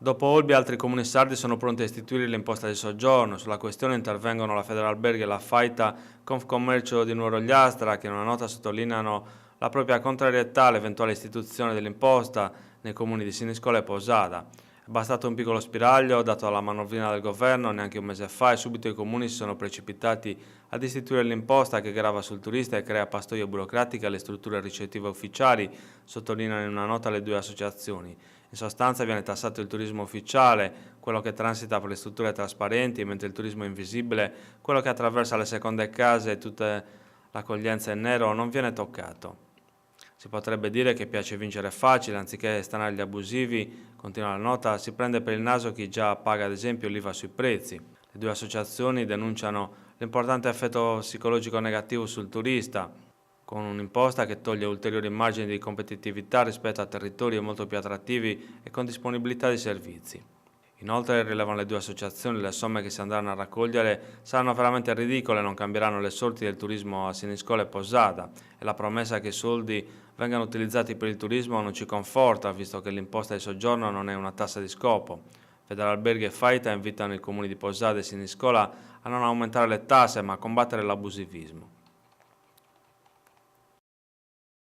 Dopo Olbia, altri comuni sardi sono pronti a istituire l'imposta di soggiorno. Sulla questione intervengono la Federalberghi e la Faita Confcommercio di Nuoro Gliastra, che in una nota sottolineano la propria contrarietà all'eventuale istituzione dell'imposta nei comuni di Siniscola e Posada. È bastato un piccolo spiraglio dato dalla manovrina del governo neanche un mese fa e subito i comuni si sono precipitati ad istituire l'imposta che grava sul turista e crea pastoie burocratiche alle strutture ricettive ufficiali, sottolineano in una nota le due associazioni. In sostanza viene tassato il turismo ufficiale, quello che transita per le strutture trasparenti, mentre il turismo invisibile, quello che attraversa le seconde case e tutta l'accoglienza in nero, non viene toccato. Si potrebbe dire che piace vincere facile, anziché stanare gli abusivi, continua la nota, si prende per il naso chi già paga ad esempio l'IVA sui prezzi. Le due associazioni denunciano l'importante effetto psicologico negativo sul turista, con un'imposta che toglie ulteriori margini di competitività rispetto a territori molto più attrattivi e con disponibilità di servizi. Inoltre, rilevano le due associazioni, le somme che si andranno a raccogliere saranno veramente ridicole e non cambieranno le sorti del turismo a Siniscola e Posada e la promessa che i soldi vengano utilizzati per il turismo non ci conforta, visto che l'imposta di soggiorno non è una tassa di scopo. Federalberghi e Faita invitano i comuni di Posada e Siniscola a non aumentare le tasse ma a combattere l'abusivismo.